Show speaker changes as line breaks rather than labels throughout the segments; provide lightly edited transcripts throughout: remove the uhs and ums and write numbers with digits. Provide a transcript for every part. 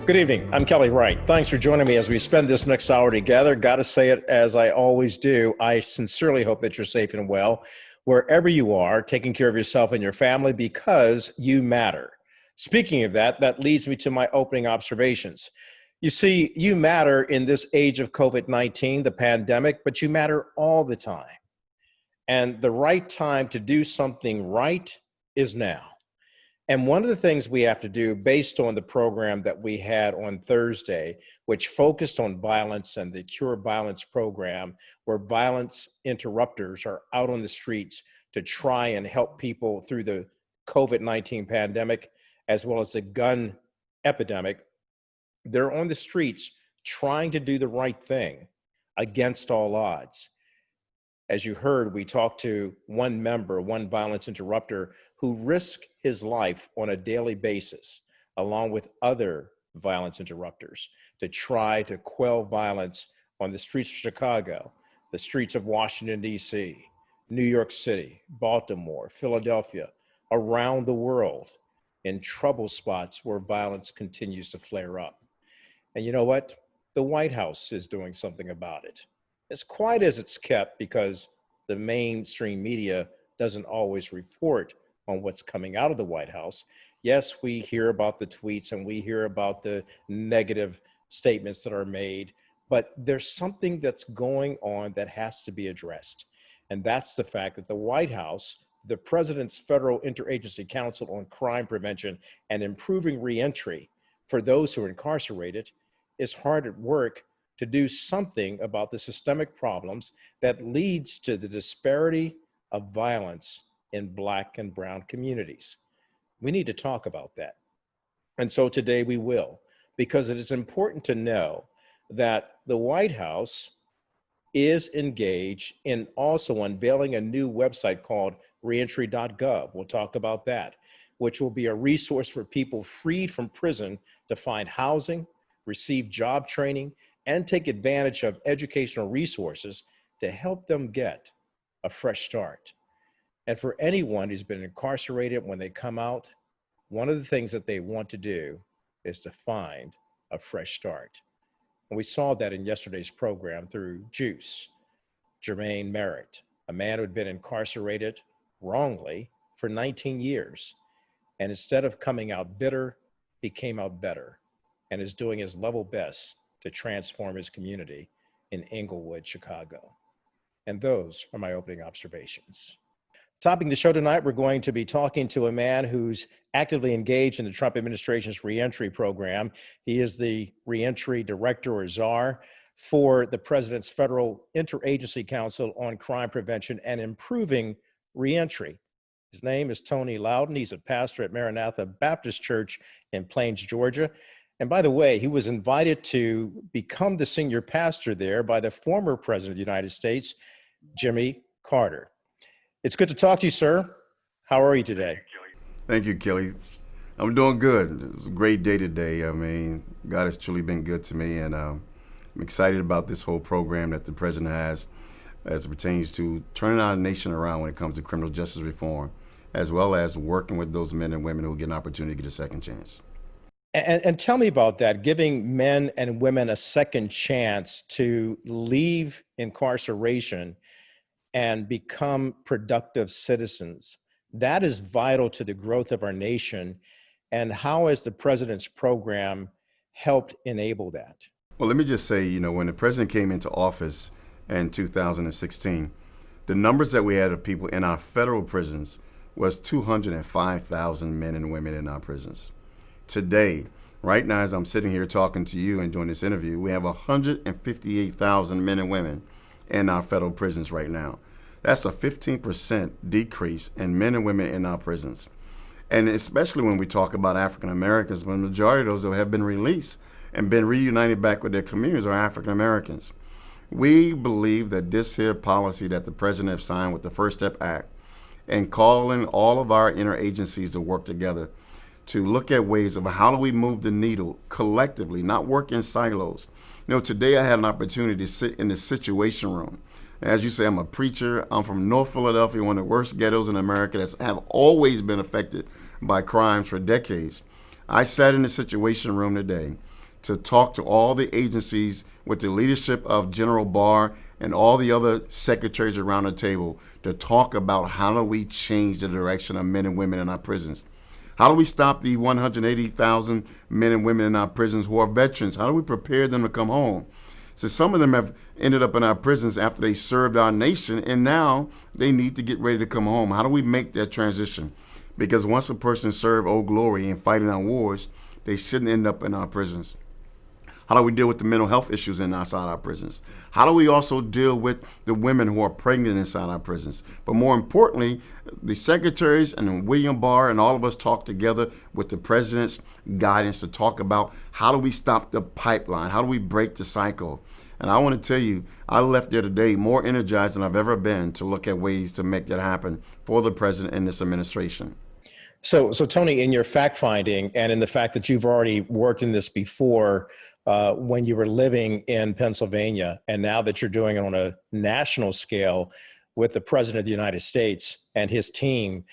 Good evening. I'm Kelly Wright. Thanks for joining me as we spend this next hour together. Got to say it as I always do. I sincerely hope that you're safe and well wherever you are, taking care of yourself and your family because you matter. Speaking of that, that leads me to my opening observations. You see, you matter in this age of COVID-19, the pandemic, but you matter all the time. And the right time to do something right is now. And one of the things we have to do based on the program that we had on Thursday, which focused on violence and the Cure Violence program, where violence interrupters are out on the streets to try and help people through the COVID-19 pandemic, as well as the gun epidemic. They're on the streets trying to do the right thing against all odds. As you heard, we talked to one member, one violence interrupter, who risked his life on a daily basis, along with other violence interrupters, to try to quell violence on the streets of Chicago, the streets of Washington, D.C., New York City, Baltimore, Philadelphia, around the world, in trouble spots where violence continues to flare up. And you know what? The White House is doing something about it. As quiet as it's kept because the mainstream media doesn't always report on what's coming out of the White House. Yes, we hear about the tweets and we hear about the negative statements that are made, but there's something that's going on that has to be addressed. And that's the fact that the White House, the President's Federal Interagency Council on Crime Prevention and Improving Reentry for those who are incarcerated, is hard at work to do something about the systemic problems that leads to the disparity of violence in Black and brown communities. We need to talk about that. And so today we will, because it is important to know that the White House is engaged in also unveiling a new website called reentry.gov. We'll talk about that, which will be a resource for people freed from prison to find housing, receive job training, and take advantage of educational resources to help them get a fresh start. And for anyone who's been incarcerated, when they come out, one of the things that they want to do is to find a fresh start. And we saw that in yesterday's program through Juice, Jermaine Merritt, a man who had been incarcerated wrongly for 19 years. And instead of coming out bitter, he came out better and is doing his level best to transform his community in Englewood, Chicago. And those are my opening observations. Topping the show tonight, we're going to be talking to a man who's actively engaged in the Trump administration's reentry program. He is the reentry director, or czar, for the President's Federal Interagency Council on Crime Prevention and Improving Reentry. His name is Tony Loudon. He's a pastor at Maranatha Baptist Church in Plains, Georgia. And by the way, he was invited to become the senior pastor there by the former president of the United States, Jimmy Carter. It's good to talk to you, sir. How are you today?
Thank you, Kelly. I'm doing good. It was a great day today. I mean, God has truly been good to me, and I'm excited about this whole program that the president has as it pertains to turning our nation around when it comes to criminal justice reform, as well as working with those men and women who get an opportunity to get a second chance.
And tell me about that, giving men and women a second chance to leave incarceration and become productive citizens. That is vital to the growth of our nation. And how has the president's program helped enable that?
Well, let me just say, when the president came into office in 2016, the numbers that we had of people in our federal prisons was 205,000 men and women in our prisons. Today, right now, as I'm sitting here talking to you and doing this interview, we have 158,000 men and women in our federal prisons right now. That's a 15% decrease in men and women in our prisons. And especially when we talk about African Americans, when the majority of those who have been released and been reunited back with their communities are African Americans. We believe that this here policy that the president has signed with the First Step Act and calling all of our interagencies to work together to look at ways of how do we move the needle collectively, not work in silos. Today I had an opportunity to sit in the Situation Room. As you say, I'm a preacher. I'm from North Philadelphia, one of the worst ghettos in America that have always been affected by crimes for decades. I sat in the Situation Room today to talk to all the agencies with the leadership of General Barr and all the other secretaries around the table to talk about how do we change the direction of men and women in our prisons. How do we stop the 180,000 men and women in our prisons who are veterans? How do we prepare them to come home? So some of them have ended up in our prisons after they served our nation, and now they need to get ready to come home. How do we make that transition? Because once a person served Old Glory and fighting our wars, they shouldn't end up in our prisons. How do we deal with the mental health issues inside our prisons? How do we also deal with the women who are pregnant inside our prisons? But more importantly, the secretaries and William Barr and all of us talk together with the president's guidance to talk about how do we stop the pipeline? How do we break the cycle? And I want to tell you, I left there today more energized than I've ever been to look at ways to make that happen for the president and this administration.
So Tony, in your fact finding and in the fact that you've already worked in this before, when you were living in Pennsylvania, and now that you're doing it on a national scale with the President of the United States and his team,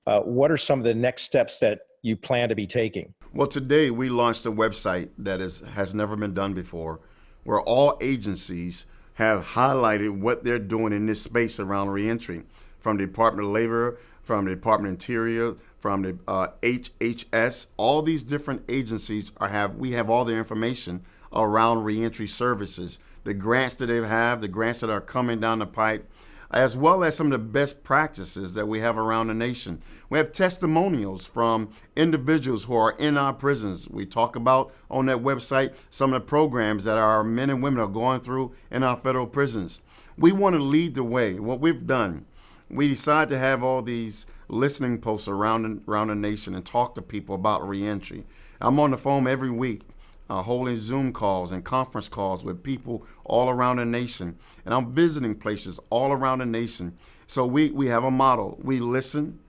what are some of the next steps that you plan to be taking?
Well, today we launched a website that has never been done before, where all agencies have highlighted what they're doing in this space around reentry, from the Department of Labor, from the Department of Interior, from the HHS. All these different agencies we have all the information around reentry services, the grants that they have, the grants that are coming down the pipe, as well as some of the best practices that we have around the nation. We have testimonials from individuals who are in our prisons. We talk about on that website some of the programs that our men and women are going through in our federal prisons. We want to lead the way. What we've done, we decided to have all these listening posts around the nation and talk to people about reentry. I'm on the phone every week, holding Zoom calls and conference calls with people all around the nation. And I'm visiting places all around the nation. So we have a model. We listen,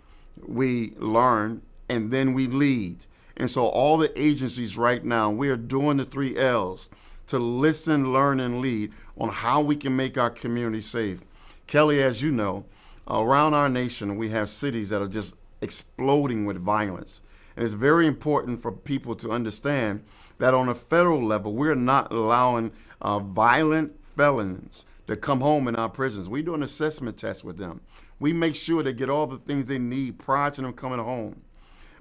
we learn, and then we lead. And so all the agencies right now, we are doing the 3 L's to listen, learn, and lead on how we can make our community safe. Kelly, as you know, around our nation, we have cities that are just exploding with violence. And it's very important for people to understand that on a federal level, we're not allowing violent felons to come home in our prisons. We do an assessment test with them. We make sure they get all the things they need prior to them coming home.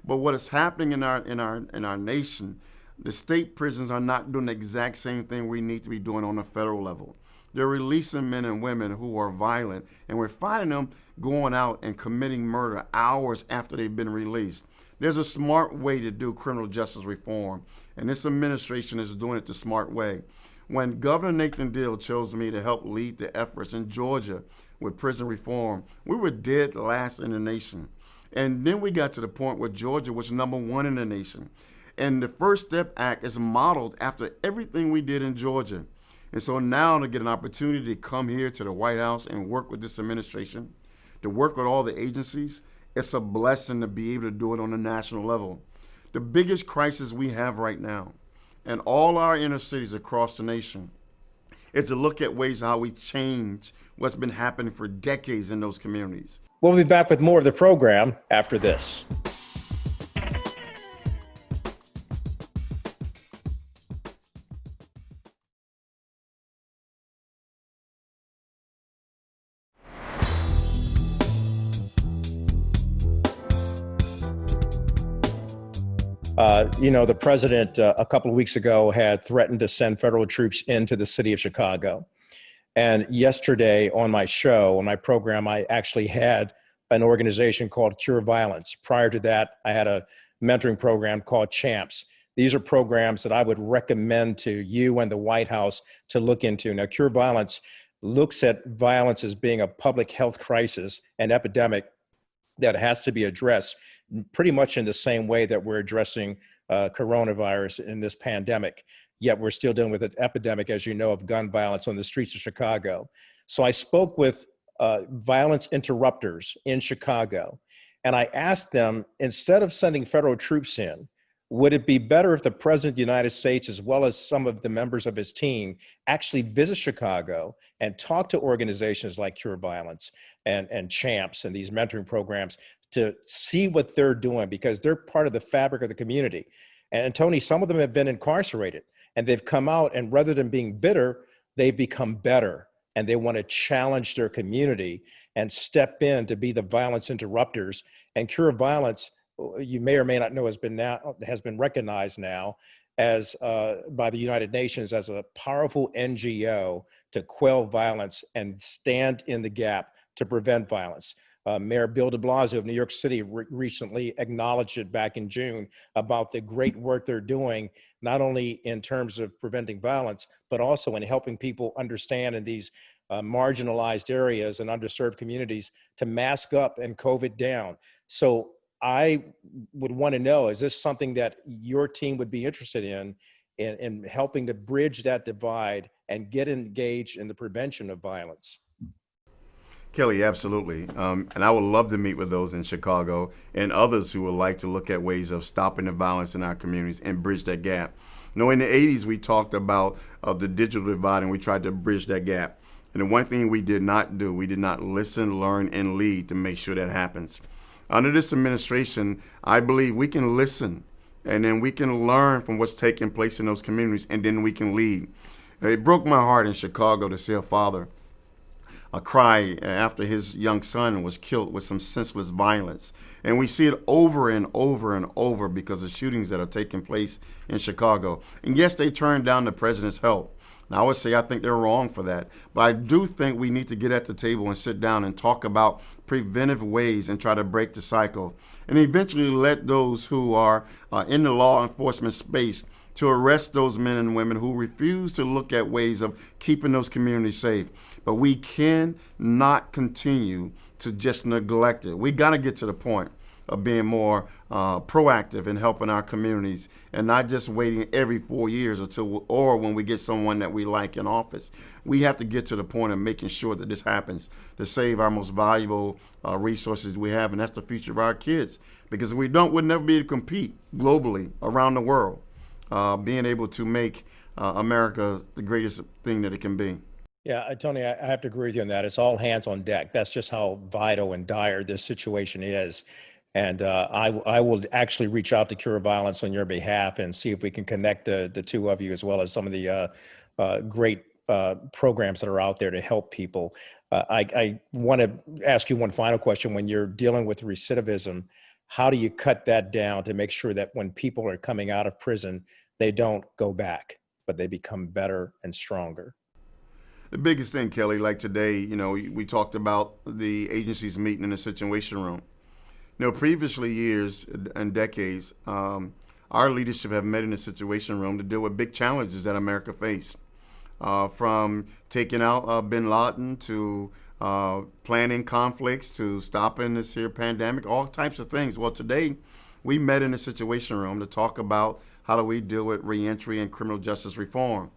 But what is happening in our nation, the state prisons are not doing the exact same thing we need to be doing on a federal level. They're releasing men and women who are violent, and we're finding them going out and committing murder hours after they've been released. There's a smart way to do criminal justice reform, and this administration is doing it the smart way. When Governor Nathan Deal chose me to help lead the efforts in Georgia with prison reform, we were dead last in the nation. And then we got to the point where Georgia was #1 in the nation. And the First Step Act is modeled after everything we did in Georgia. And so now to get an opportunity to come here to the White House and work with this administration, to work with all the agencies, it's a blessing to be able to do it on a national level. The biggest crisis we have right now in all our inner cities across the nation is to look at ways how we change what's been happening for decades in those communities.
We'll be back with more of the program after this. The president a couple of weeks ago had threatened to send federal troops into the city of Chicago. And yesterday on my show, on my program, I actually had an organization called Cure Violence. Prior to that, I had a mentoring program called CHAMPS. These are programs that I would recommend to you and the White House to look into. Now, Cure Violence looks at violence as being a public health crisis, an epidemic that has to be addressed pretty much in the same way that we're addressing coronavirus in this pandemic. Yet we're still dealing with an epidemic, as you know, of gun violence on the streets of Chicago. So I spoke with violence interrupters in Chicago, and I asked them, instead of sending federal troops in, would it be better if the President of the United States, as well as some of the members of his team, actually visit Chicago and talk to organizations like Cure Violence and CHAMPS and these mentoring programs to see what they're doing, because they're part of the fabric of the community. And Tony, some of them have been incarcerated. And they've come out, and rather than being bitter, they've become better. And they want to challenge their community and step in to be the violence interrupters. And Cure Violence, you may or may not know, has been recognized now as by the United Nations as a powerful NGO to quell violence and stand in the gap to prevent violence. Mayor Bill de Blasio of New York City recently acknowledged it back in June about the great work they're doing, not only in terms of preventing violence, but also in helping people understand in these marginalized areas and underserved communities to mask up and COVID down. So I would want to know, is this something that your team would be interested in helping to bridge that divide and get engaged in the prevention of violence?
Kelly, absolutely. And I would love to meet with those in Chicago and others who would like to look at ways of stopping the violence in our communities and bridge that gap. You know, in the 80s, we talked about the digital divide, and we tried to bridge that gap. And the one thing we did not do, we did not listen, learn, and lead to make sure that happens. Under this administration, I believe we can listen, and then we can learn from what's taking place in those communities, and then we can lead. It broke my heart in Chicago to see a father cry after his young son was killed with some senseless violence. And we see it over and over and over because of shootings that are taking place in Chicago. And yes, they turned down the president's help. Now, I would say I think they're wrong for that. But I do think we need to get at the table and sit down and talk about preventive ways and try to break the cycle. And eventually let those who are in the law enforcement space to arrest those men and women who refuse to look at ways of keeping those communities safe. But we cannot continue to just neglect it. We got to get to the point of being more proactive in helping our communities and not just waiting every 4 years or when we get someone that we like in office. We have to get to the point of making sure that this happens to save our most valuable resources we have, and that's the future of our kids. Because if we don't, we'll never be able to compete globally around the world, being able to make America the greatest thing that it can be.
Yeah, Tony, I have to agree with you on that. It's all hands on deck. That's just how vital and dire this situation is. And I will actually reach out to Cure Violence on your behalf and see if we can connect the two of you, as well as some of the great programs that are out there to help people. I want to ask you one final question. When you're dealing with recidivism, how do you cut that down to make sure that when people are coming out of prison, they don't go back, but they become better and stronger?
The biggest thing, Kelly, like today, you know, we talked about the agencies meeting in the Situation Room. You know, previously years and decades, our leadership have met in the Situation Room to deal with big challenges that America faced, from taking out bin Laden to planning conflicts to stopping this here pandemic, all types of things. Well, today we met in the Situation Room to talk about how do we deal with reentry and criminal justice reform.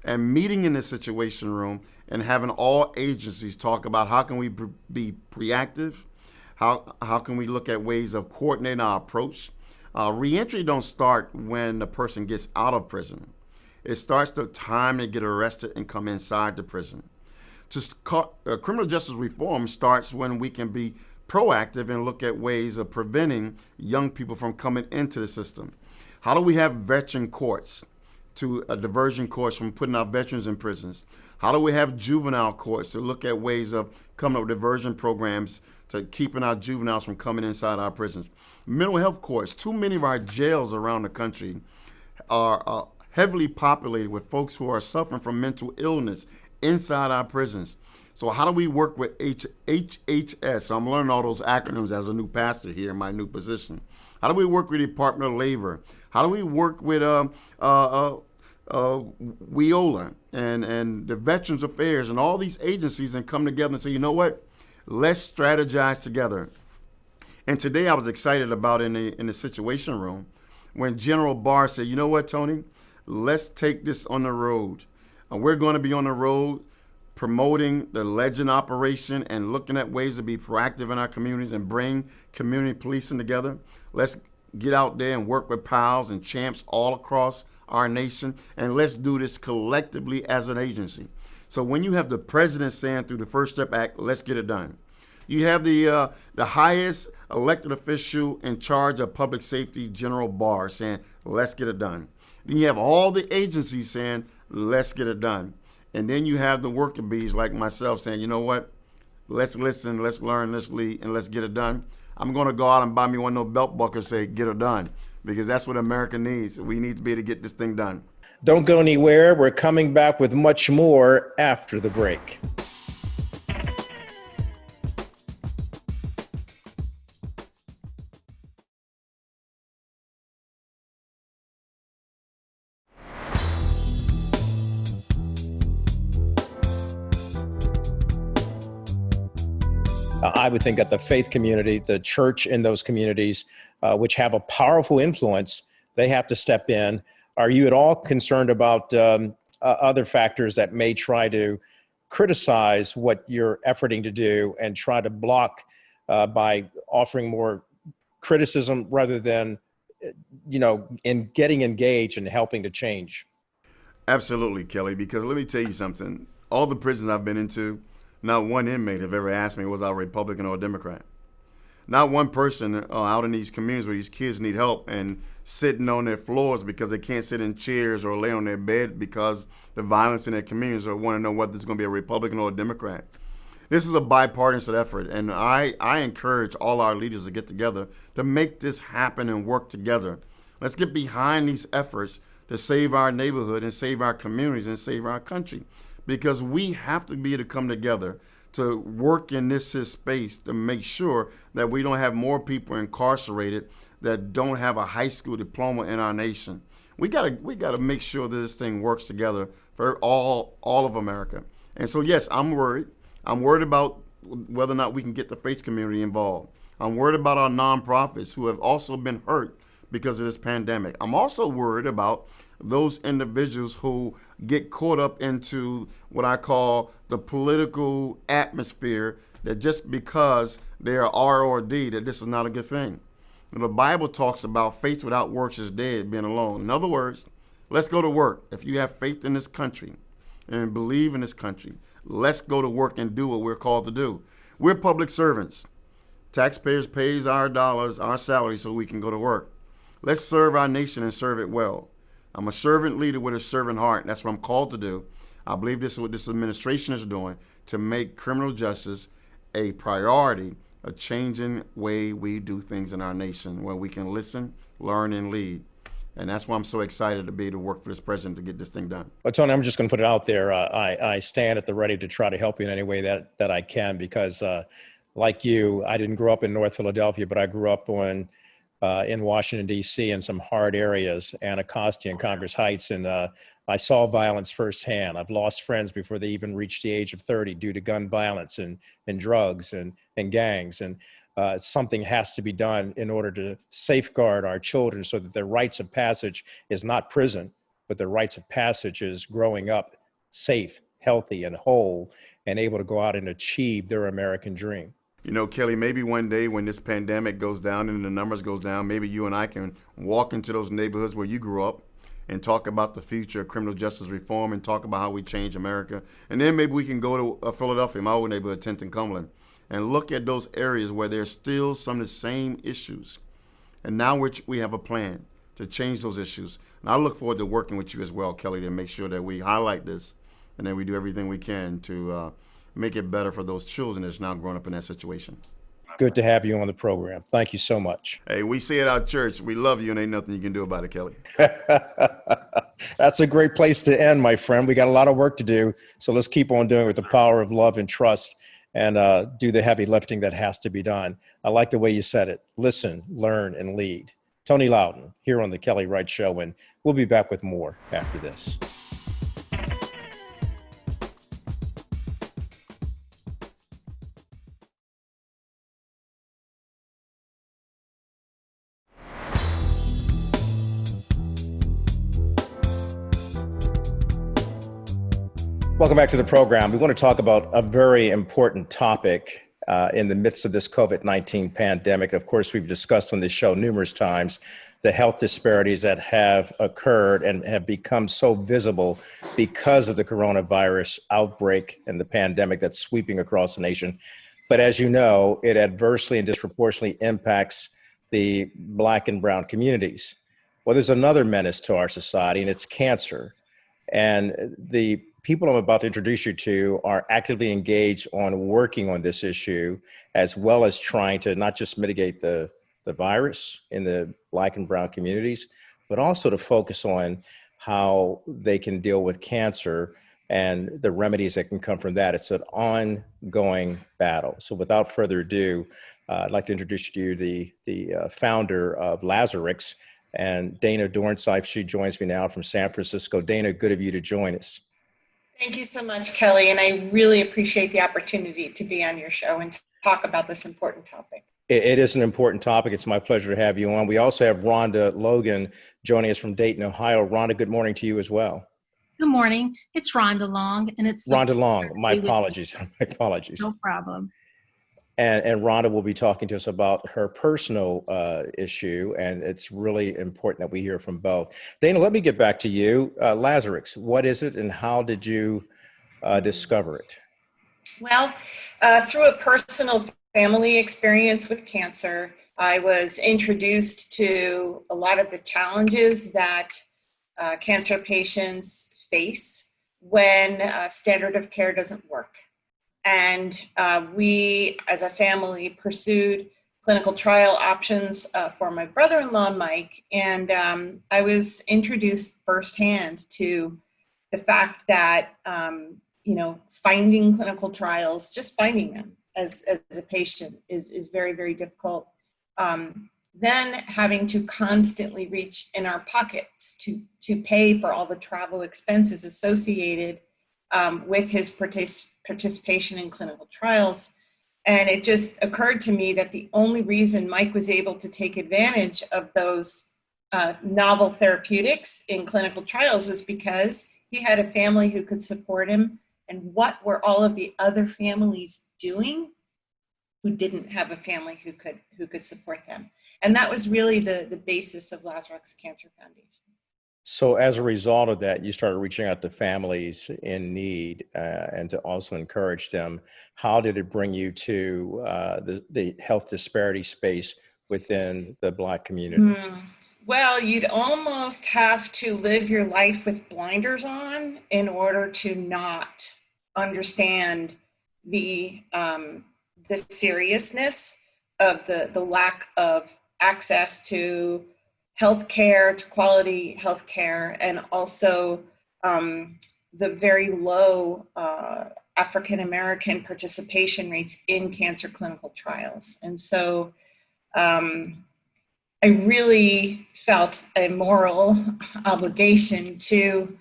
And meeting in the Situation Room and having all agencies talk about how can we be proactive, how can we look at ways of coordinating our approach. Reentry don't start when the person gets out of prison. It starts the time they get arrested and come inside the prison. Criminal justice reform starts when we can be proactive and look at ways of preventing young people from coming into the system. How do we have veteran courts to a diversion course from putting our veterans in prisons? How do we have juvenile courts to look at ways of coming up with diversion programs to keeping our juveniles from coming inside our prisons? Mental health courts. Too many of our jails around the country are heavily populated with folks who are suffering from mental illness inside our prisons. So how do we work with HHS? So I'm learning all those acronyms as a new pastor here in my new position. How do we work with the Department of Labor? How do we work with WIOLA and the Veterans Affairs and all these agencies and come together and say, you know what, let's strategize together. And today I was excited about in the Situation Room when General Barr said, you know what, Tony, let's take this on the road. We're going to be on the road promoting the Legend operation and looking at ways to be proactive in our communities and bring community policing together. Let's get out there and work with pals and champs all across our nation, and let's do this collectively as an agency. So when you have the president saying through the First Step Act, let's get it done. You have the highest elected official in charge of public safety, General Barr, saying, let's get it done. Then you have all the agencies saying, let's get it done. And then you have the working bees like myself saying, you know what? Let's listen, let's learn, let's lead, and let's get it done. I'm going to go out and buy me one of those belt buckles and say, get it done, because that's what America needs. We need to be able to get this thing done.
Don't go anywhere. We're coming back with much more after the break. I would think that the faith community, the church in those communities, which have a powerful influence, they have to step in. Are you at all concerned about other factors that may try to criticize what you're efforting to do and try to block by offering more criticism rather than, in getting engaged and helping to change?
Absolutely, Kelly, because let me tell you something. All the prisons I've been into, not one inmate have ever asked me, was I a Republican or a Democrat? Not one person out in these communities where these kids need help and sitting on their floors because they can't sit in chairs or lay on their bed because the violence in their communities, or want to know whether it's going to be a Republican or a Democrat. This is a bipartisan effort, and I encourage all our leaders to get together to make this happen and work together. Let's get behind these efforts to save our neighborhood and save our communities and save our country, because we have to be able to come together to work in this space to make sure that we don't have more people incarcerated that don't have a high school diploma in our nation. We gotta make sure that this thing works together for all of America. And so yes, I'm worried. I'm worried about whether or not we can get the faith community involved. I'm worried about our nonprofits who have also been hurt because of this pandemic. I'm also worried about those individuals who get caught up into what I call the political atmosphere, that just because they are R or D, that this is not a good thing. The Bible talks about faith without works is dead, being alone. In other words, let's go to work. If you have faith in this country and believe in this country, let's go to work and do what we're called to do. We're public servants. Taxpayers pays our dollars, our salaries, so we can go to work. Let's serve our nation and serve it well. I'm a servant leader with a servant heart. That's what I'm called to do. I believe this is what this administration is doing, to make criminal justice a priority, a changing way we do things in our nation, where we can listen, learn, and lead. And that's why I'm so excited to be able to work for this president to get this thing done.
Well, Tony, I'm just going to put it out there. I stand at the ready to try to help you in any way that I can, because like you, I didn't grow up in North Philadelphia, but I grew up in Washington, D.C., in some hard areas, Anacostia and Congress Heights, and I saw violence firsthand. I've lost friends before they even reached the age of 30 due to gun violence and drugs and gangs. And something has to be done in order to safeguard our children so that their rites of passage is not prison, but their rites of passage is growing up safe, healthy, and whole, and able to go out and achieve their American dream.
You know, Kelly, maybe one day when this pandemic goes down and the numbers goes down, maybe you and I can walk into those neighborhoods where you grew up and talk about the future of criminal justice reform and talk about how we change America. And then maybe we can go to Philadelphia, my old neighborhood, 10th and Cumberland, and look at those areas where there's still some of the same issues. And now we have a plan to change those issues. And I look forward to working with you as well, Kelly, to make sure that we highlight this and then we do everything we can to make it better for those children that's now growing up in that situation.
Good to have you on the program. Thank you so much.
Hey, we say at our church, we love you and ain't nothing you can do about it, Kelly.
That's a great place to end, my friend. We got a lot of work to do, so let's keep on doing it with the power of love and trust, and do the heavy lifting that has to be done. I like the way you said it. Listen, learn, and lead. Tony Loudon here on the Kelly Wright Show, and we'll be back with more after this. Welcome back to the program. We want to talk about a very important topic in the midst of this COVID-19 pandemic. Of course, we've discussed on this show numerous times the health disparities that have occurred and have become so visible because of the coronavirus outbreak and the pandemic that's sweeping across the nation. But as you know, it adversely and disproportionately impacts the Black and brown communities. Well, there's another menace to our society, and it's cancer. And the people I'm about to introduce you to are actively engaged on working on this issue, as well as trying to not just mitigate the virus in the Black and brown communities, but also to focus on how they can deal with cancer and the remedies that can come from that. It's an ongoing battle. So without further ado, I'd like to introduce you to the founder of Lazarix, and Dana Dornsife. She joins me now from San Francisco. Dana, good of you to join us.
Thank you so much, Kelly, and I really appreciate the opportunity to be on your show and to talk about this important topic.
It is an important topic. It's my pleasure to have you on. We also have Rhonda Logan joining us from Dayton, Ohio. Rhonda, good morning to you as well.
Good morning. It's Rhonda Long, and it's
Rhonda Long. My apologies. My apologies.
No problem.
And Rhonda will be talking to us about her personal issue, and it's really important that we hear from both. Dana, let me get back to you. Lazarix, what is it, and how did you discover it?
Well, through a personal family experience with cancer, I was introduced to a lot of the challenges that cancer patients face when standard of care doesn't work. And we, as a family, pursued clinical trial options for my brother-in-law, Mike. And I was introduced firsthand to the fact that, finding clinical trials, just finding them as a patient is very, very difficult. Then having to constantly reach in our pockets to pay for all the travel expenses associated with his participation in clinical trials. And it just occurred to me that the only reason Mike was able to take advantage of those novel therapeutics in clinical trials was because he had a family who could support him. And what were all of the other families doing who didn't have a family who could support them? And that was really the basis of Lazarix Cancer Foundation.
So as a result of that, you started reaching out to families in need and to also encourage them. How did it bring you to the health disparity space within the Black community?
Well, you'd almost have to live your life with blinders on in order to not understand the seriousness of the lack of access to healthcare, to quality healthcare, and also the very low African American participation rates in cancer clinical trials. And so I really felt a moral obligation to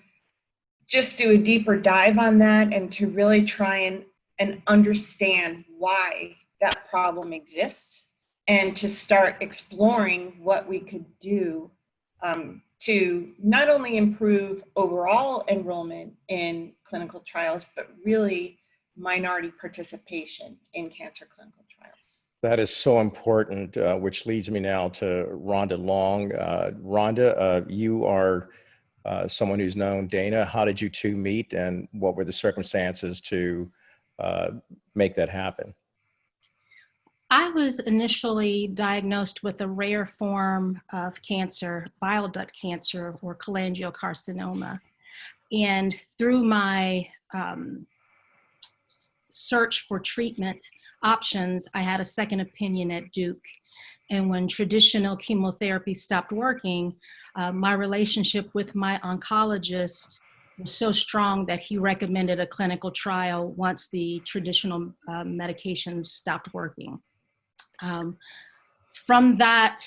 just do a deeper dive on that and to really try and understand why that problem exists, and to start exploring what we could do to not only improve overall enrollment in clinical trials, but really minority participation in cancer clinical trials.
That is so important, which leads me now to Rhonda Long. Rhonda, you are someone who's known Dana. How did you two meet, and what were the circumstances to make that happen?
I was initially diagnosed with a rare form of cancer, bile duct cancer, or cholangiocarcinoma. And through my search for treatment options, I had a second opinion at Duke. And when traditional chemotherapy stopped working, my relationship with my oncologist was so strong that he recommended a clinical trial once the traditional medications stopped working. From that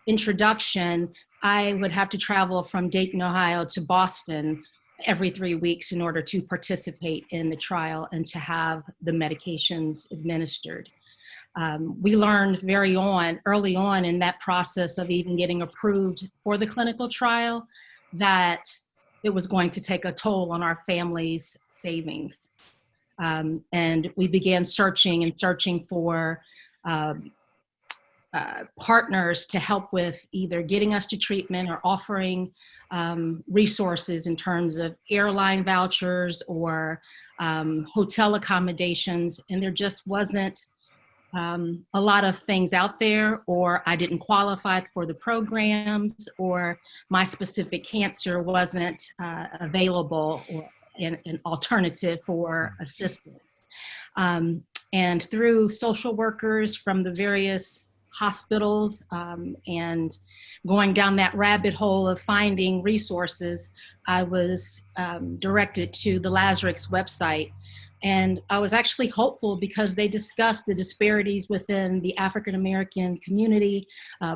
introduction, I would have to travel from Dayton, Ohio to Boston every 3 weeks in order to participate in the trial and to have the medications administered. We learned early on in that process of even getting approved for the clinical trial that it was going to take a toll on our family's savings. And we began searching for partners to help with either getting us to treatment or offering resources in terms of airline vouchers or hotel accommodations. And there just wasn't a lot of things out there, or I didn't qualify for the programs, or my specific cancer wasn't available, or an alternative for assistance. And through social workers from the various hospitals, and going down that rabbit hole of finding resources, I was directed to the LASRIX website. And I was actually hopeful because they discussed the disparities within the African American community,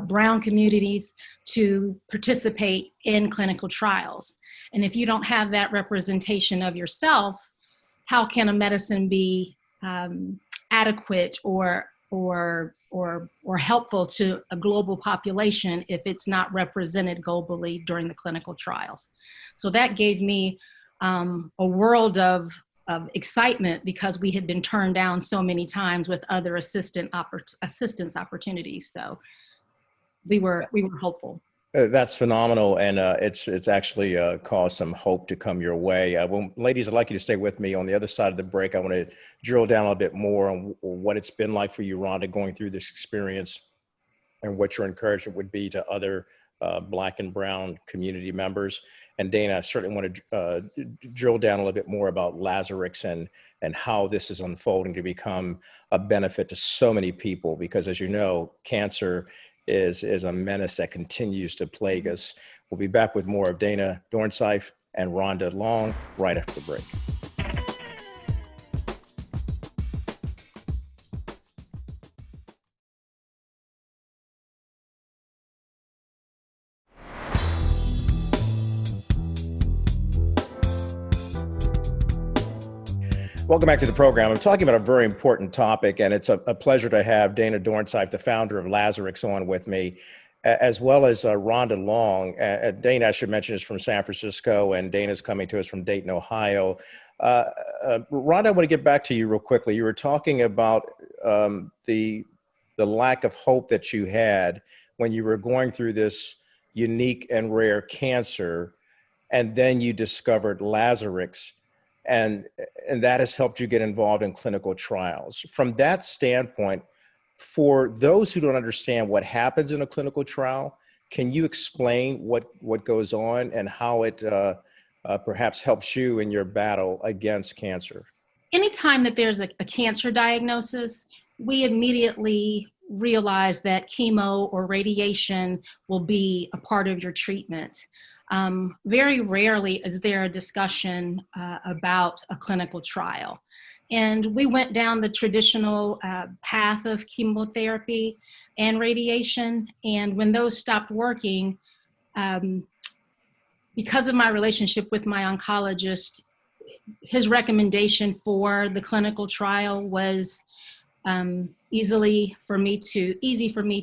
brown communities, to participate in clinical trials. And if you don't have that representation of yourself, how can a medicine be adequate or helpful to a global population if it's not represented globally during the clinical trials? So that gave me a world of excitement, because we had been turned down so many times with other assistance opportunities. So we were hopeful.
That's phenomenal, and it's actually caused some hope to come your way. Well, ladies, I'd like you to stay with me. On the other side of the break, I want to drill down a little bit more on what it's been like for you, Rhonda, going through this experience, and what your encouragement would be to other Black and brown community members. And Dana, I certainly want to drill down a little bit more about LASRIX and how this is unfolding to become a benefit to so many people, because as you know, cancer is a menace that continues to plague us. We'll be back with more of Dana Dornsife and Rhonda Long right after the break. Welcome back to the program. I'm talking about a very important topic, and it's a pleasure to have Dana Dornsife, the founder of LASRIX, on with me, as well as Rhonda Long. Dana, I should mention, is from San Francisco, and Dana's coming to us from Dayton, Ohio. Rhonda, I want to get back to you real quickly. You were talking about the lack of hope that you had when you were going through this unique and rare cancer, and then you discovered LASRIX. And that has helped you get involved in clinical trials. From that standpoint, for those who don't understand what happens in a clinical trial, can you explain what goes on and how it perhaps helps you in your battle against cancer?
Anytime that there's a cancer diagnosis, we immediately realize that chemo or radiation will be a part of your treatment. Very rarely is there a discussion about a clinical trial. And we went down the traditional path of chemotherapy and radiation. And when those stopped working, because of my relationship with my oncologist, his recommendation for the clinical trial was easy for me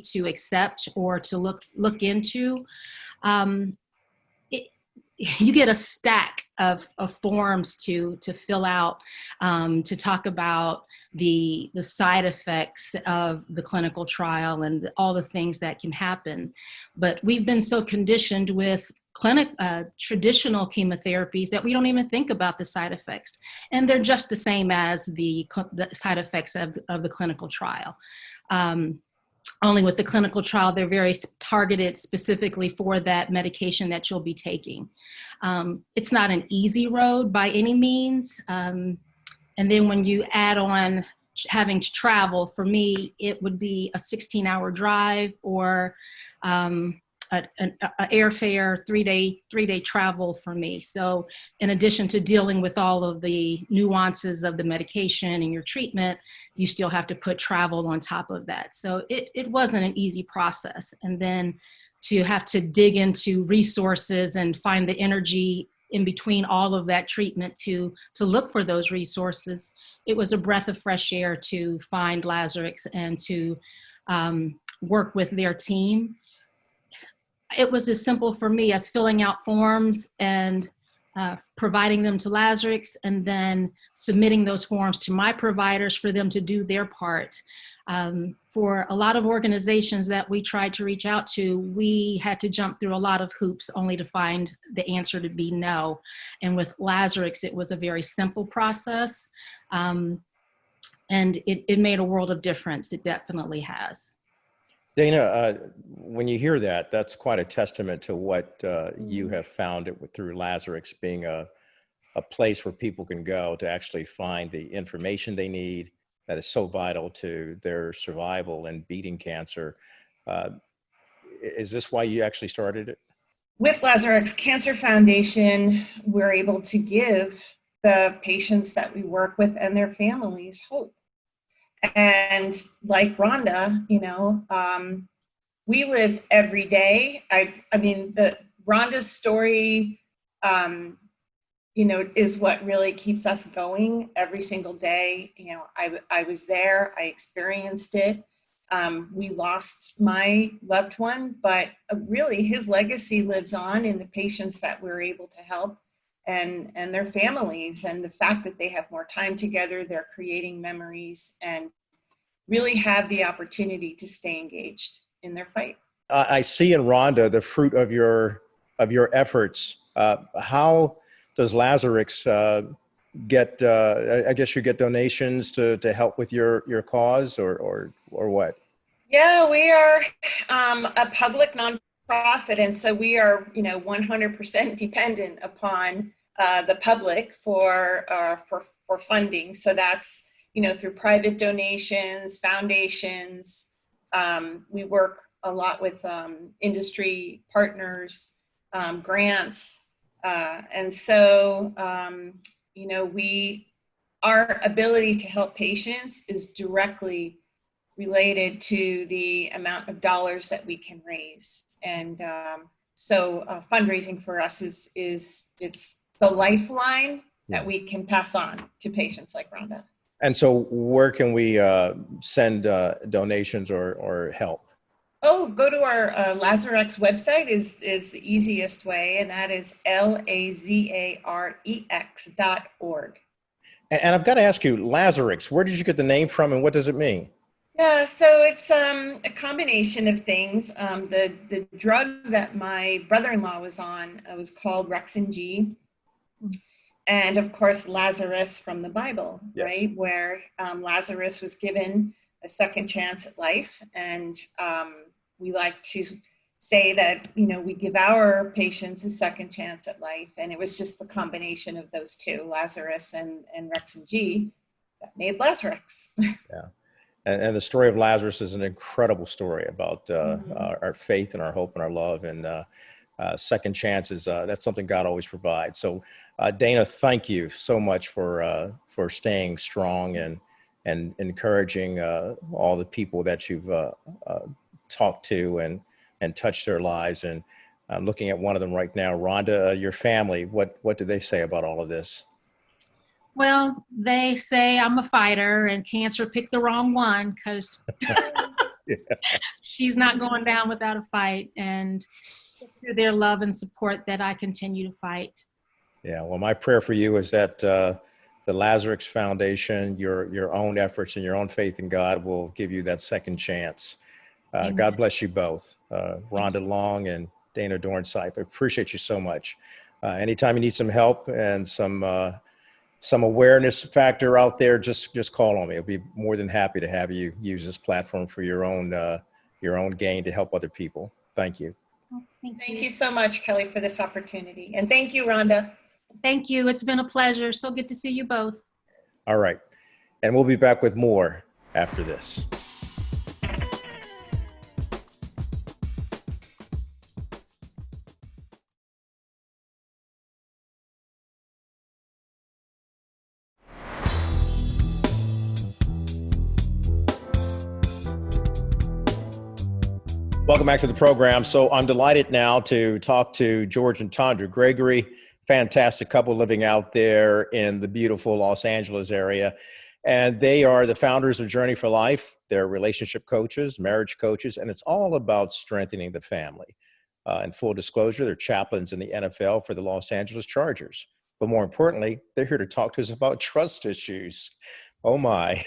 to accept or to look into. You get a stack of forms to fill out, to talk about the side effects of the clinical trial and all the things that can happen. But we've been so conditioned with traditional chemotherapies that we don't even think about the side effects. And they're just the same as the side effects of the clinical trial. Only with the clinical trial, they're very targeted specifically for that medication that you'll be taking. It's not an easy road by any means. And then when you add on having to travel, for me, it would be a 16-hour drive or an airfare, three-day travel for me. So in addition to dealing with all of the nuances of the medication and your treatment, you still have to put travel on top of that. So it wasn't an easy process. And then to have to dig into resources and find the energy in between all of that treatment to look for those resources, it was a breath of fresh air to find LASRIX and to work with their team. It was as simple for me as filling out forms and providing them to LASRIX, and then submitting those forms to my providers for them to do their part. For a lot of organizations that we tried to reach out to, we had to jump through a lot of hoops only to find the answer to be no. And with LASRIX, it was a very simple process. And it made a world of difference. It definitely has.
Dana, when you hear that, that's quite a testament to what you have found through Lazarus being a place where people can go to actually find the information they need that is so vital to their survival and beating cancer. Uh, is this why you actually started it?
With Lazarus Cancer Foundation, we're able to give the patients that we work with and their families hope. And like Rhonda, we live every day. I mean, the Rhonda's story, is what really keeps us going every single day. I was there, I experienced it. We lost my loved one, but really his legacy lives on in the patients that we're able to help and their families, and the fact that they have more time together, they're creating memories and really have the opportunity to stay engaged in their fight.
I see in Rhonda the fruit of your efforts. How does Lazarus get? I guess you get donations to help with your cause, or what?
Yeah, we are a public nonprofit, and so we are 100% dependent upon the public for funding. So that's through private donations, foundations. We work a lot with industry partners, grants, and so our ability to help patients is directly related to the amount of dollars that we can raise. And so fundraising for us is it's the lifeline that we can pass on to patients like Rhonda.
And so where can we send donations or help?
Oh, go to our Lazarus website is the easiest way, and that is LAZAREX.org.
And I've got to ask you, Lazarus, where did you get the name from, and what does it mean?
Yeah, so it's a combination of things. The drug that my brother-in-law was on was called Rexin-G. And of course, Lazarus from the Bible,
Yes.
right? Where Lazarus was given a second chance at life. And we like to say that, we give our patients a second chance at life. And it was just the combination of those two, Lazarus and Rexin-G, that made Lazarus.
Yeah. And the story of Lazarus is an incredible story about our faith and our hope and our love, and second chances. That's something God always provides. So, Dana, thank you so much for staying strong and encouraging all the people that you've talked to and touched their lives. And I'm looking at one of them right now. Rhonda, your family, what do they say about all of this?
Well, they say I'm a fighter and cancer picked the wrong one, because she's not going down without a fight, and through their love and support that I continue to fight.
Yeah, well, my prayer for you is that the Lazarus Foundation, your own efforts and your own faith in God will give you that second chance. God bless you both, Rhonda Long and Dana Dornsife. I appreciate you so much. Anytime you need some help and some awareness factor out there, just call on me. I'll be more than happy to have you use this platform for your own gain to help other people. Thank you.
Thank you so much, Kelly, for this opportunity. And thank you, Rhonda.
Thank you. It's been a pleasure. So good to see you both.
All right. And we'll be back with more after this. Welcome back to the program. So I'm delighted now to talk to George and Tondra Gregory, fantastic couple living out there in the beautiful Los Angeles area. And they are the founders of Journey for Life. They're relationship coaches, marriage coaches, and it's all about strengthening the family. In full disclosure, they're chaplains in the NFL for the Los Angeles Chargers. But more importantly, they're here to talk to us about trust issues. Oh my.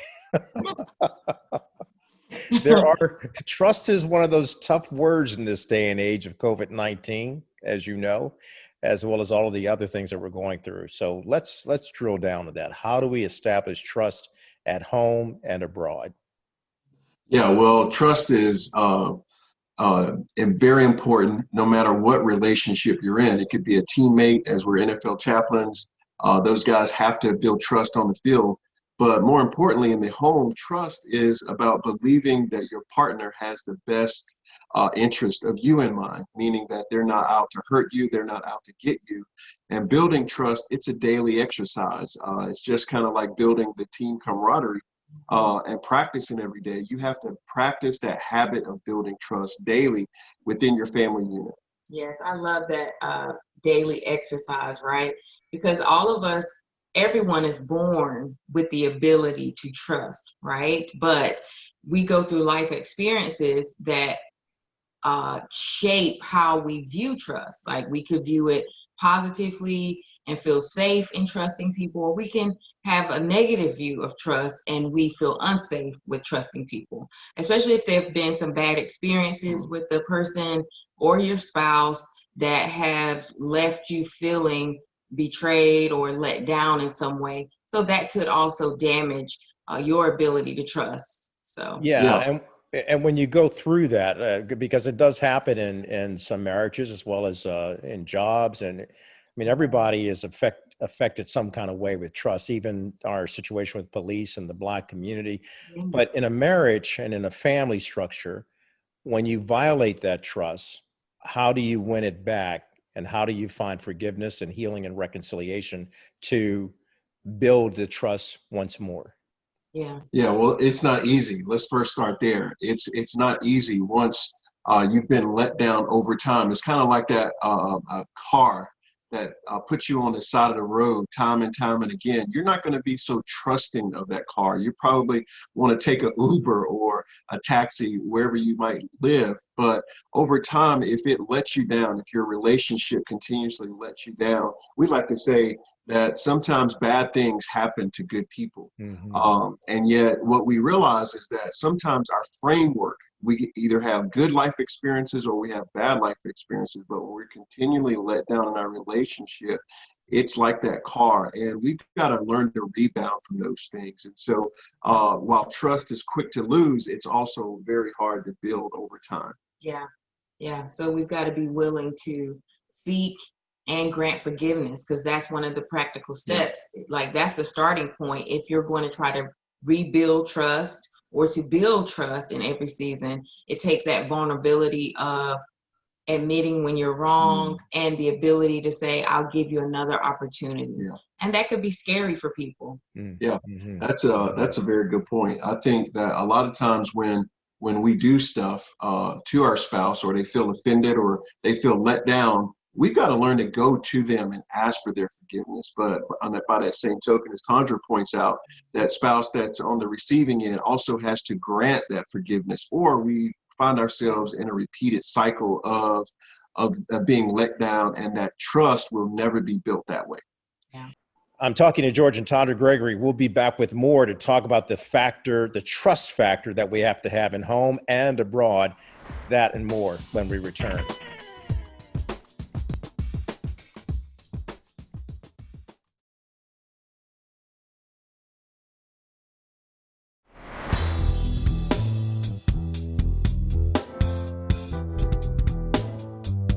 Trust is one of those tough words in this day and age of COVID-19, as you know, as well as all of the other things that we're going through. So let's drill down to that. How do we establish trust at home and abroad?
Yeah, well, trust is very important no matter what relationship you're in. It could be a teammate, as we're NFL chaplains. Those guys have to build trust on the field. But more importantly, in the home, trust is about believing that your partner has the best interest of you in mind, meaning that they're not out to hurt you, they're not out to get you. And building trust, it's a daily exercise. It's just kind of like building the team camaraderie and practicing every day. You have to practice that habit of building trust daily within your family unit.
Yes, I love that daily exercise, right? Because all of us, everyone is born with the ability to trust, right? But we go through life experiences that shape how we view trust. Like we could view it positively and feel safe in trusting people, or we can have a negative view of trust and we feel unsafe with trusting people, especially if there have been some bad experiences with the person or your spouse that have left you feeling betrayed or let down in some way. So that could also damage your ability to trust. So
Yeah. And when you go through that, because it does happen in some marriages as well as in jobs, and I mean, everybody is affected some kind of way with trust, even our situation with police and the Black community. But in a marriage and in a family structure, when you violate that trust, how do you win it back? And how do you find forgiveness and healing and reconciliation to build the trust once more?
Yeah, well, it's not easy. Let's first start there. It's not easy once you've been let down over time. It's kind of like that a car that puts you on the side of the road time and time and again. You're not going to be so trusting of that car. You probably want to take an Uber or a taxi wherever you might live. But over time, if it lets you down, if your relationship continuously lets you down, we like to say that sometimes bad things happen to good people. And yet what we realize is that sometimes our framework, we either have good life experiences or we have bad life experiences, but when we're continually let down in our relationship, it's like that car, and we've got to learn to rebound from those things. And so while trust is quick to lose, it's also very hard to build over time.
Yeah. So we've got to be willing to seek and grant forgiveness, because that's one of the practical steps. Like that's the starting point. If you're going to try to rebuild trust or to build trust in every season, it takes that vulnerability of admitting when you're wrong and the ability to say, I'll give you another opportunity. And that could be scary for people.
That's a very good point. I think that a lot of times when we do stuff to our spouse, or they feel offended or they feel let down, we've got to learn to go to them and ask for their forgiveness. But by that same token, as Tondra points out, that spouse that's on the receiving end also has to grant that forgiveness, or we find ourselves in a repeated cycle of being let down, and that trust will never be built that way.
I'm talking to George and Tondra Gregory. We'll be back with more to talk about the trust factor that we have to have in home and abroad, that and more when we return.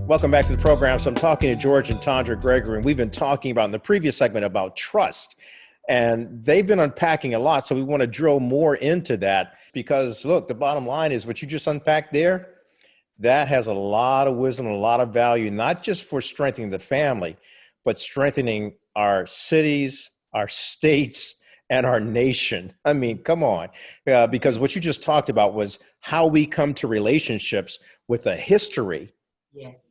Welcome back to the program. So I'm talking to George and Tondra Gregory, and we've been talking about in the previous segment about trust. And they've been unpacking a lot, so we want to drill more into that because, look, the bottom line is what you just unpacked there, that has a lot of wisdom and a lot of value, not just for strengthening the family, but strengthening our cities, our states, and our nation. I mean, come on. Because what you just talked about was how we come to relationships with a history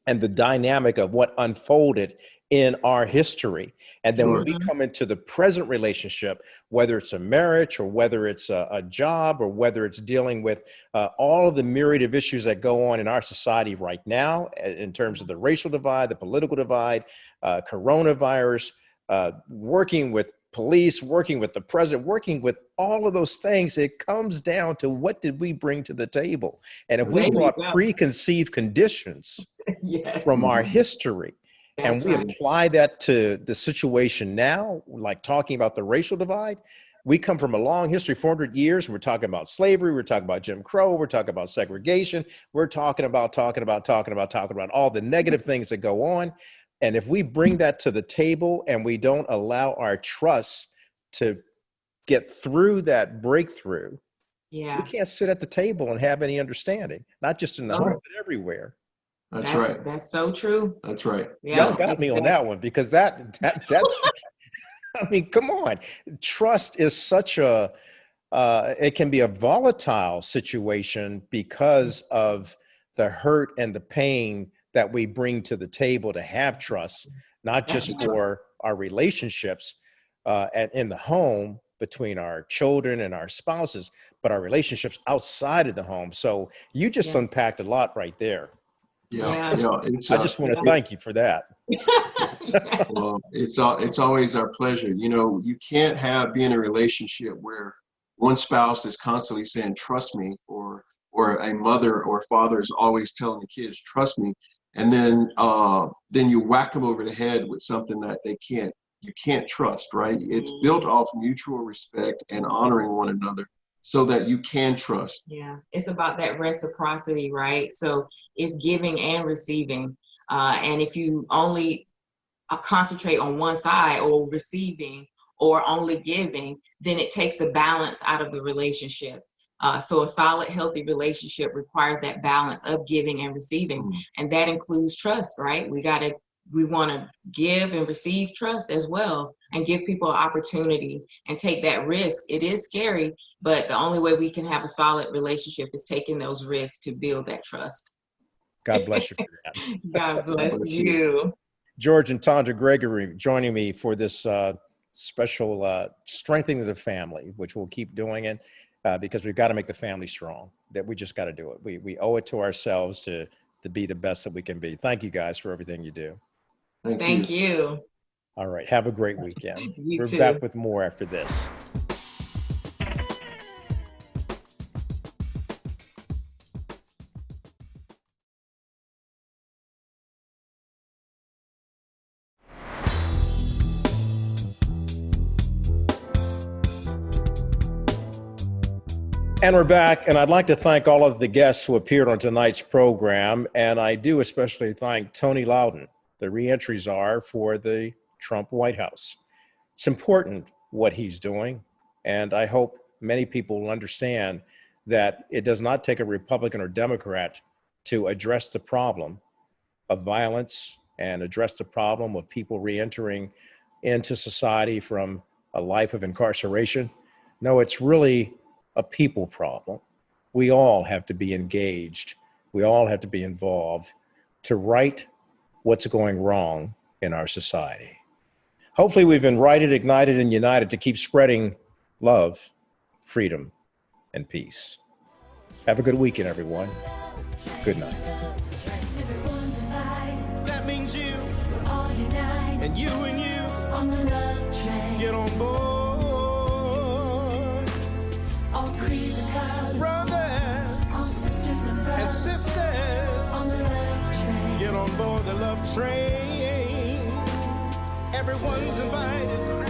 and the dynamic of what unfolded in our history. And then when we come into the present relationship, whether it's a marriage or whether it's a job or whether it's dealing with all of the myriad of issues that go on in our society right now, in terms of the racial divide, the political divide, coronavirus, working with police, working with the president, working with all of those things, it comes down to what did we bring to the table? And if we brought preconceived conditions from our history, and we apply that to the situation now, like talking about the racial divide, We come from a long history, 400 years. We're talking about slavery. We're talking about Jim Crow. We're talking about segregation. We're talking about all the negative things that go on. And if we bring that to the table and we don't allow our trust to get through that breakthrough, we can't sit at the table and have any understanding, not just in the home, but everywhere.
That's right.
That's so true.
That's right.
Y'all got me on that one, because that's I mean, come on. Trust is such a, it can be a volatile situation because of the hurt and the pain that we bring to the table to have trust, not just for our relationships and in the home between our children and our spouses, but our relationships outside of the home. So you just unpacked a lot right there.
Yeah.
I just want to thank you for that.
Well, it's always our pleasure. You know, you can't be in a relationship where one spouse is constantly saying, trust me, or a mother or father is always telling the kids, trust me. And then you whack them over the head with something that you can't trust, right? It's built off mutual respect and honoring one another so that you can trust.
Yeah, it's about that reciprocity, right? So it's giving and receiving. And if you only concentrate on one side, or receiving or only giving, then it takes the balance out of the relationship. So a solid, healthy relationship requires that balance of giving and receiving. And that includes trust, right? We want to give and receive trust as well, and give people an opportunity and take that risk. It is scary, but the only way we can have a solid relationship is taking those risks to build that trust.
God bless you for that.
God bless you.
George and Tondra Gregory joining me for this special strengthening of the family, which we'll keep doing it because we've got to make the family strong. That we just got to do it. We owe it to ourselves to be the best that we can be. Thank you guys for everything you do.
Thank you.
All right. Have a great weekend. We're
too.
back with more after this. And we're back, and I'd like to thank all of the guests who appeared on tonight's program, and I do especially thank Tony Loudon, the reentry czar for the Trump White House. It's important what he's doing, and I hope many people will understand that it does not take a Republican or Democrat to address the problem of violence and address the problem of people reentering into society from a life of incarceration. No, it's really a people problem. We all have to be engaged. We all have to be involved to right what's going wrong in our society. Hopefully we've been righted, ignited, and united to keep spreading love, freedom, and peace. Have a good weekend, everyone. Good night.
That means you, and you on the love train. Get on board. All creeds and colors, brothers, all sisters and brothers, and sisters on the love train. Get on board the love train. Everyone's invited.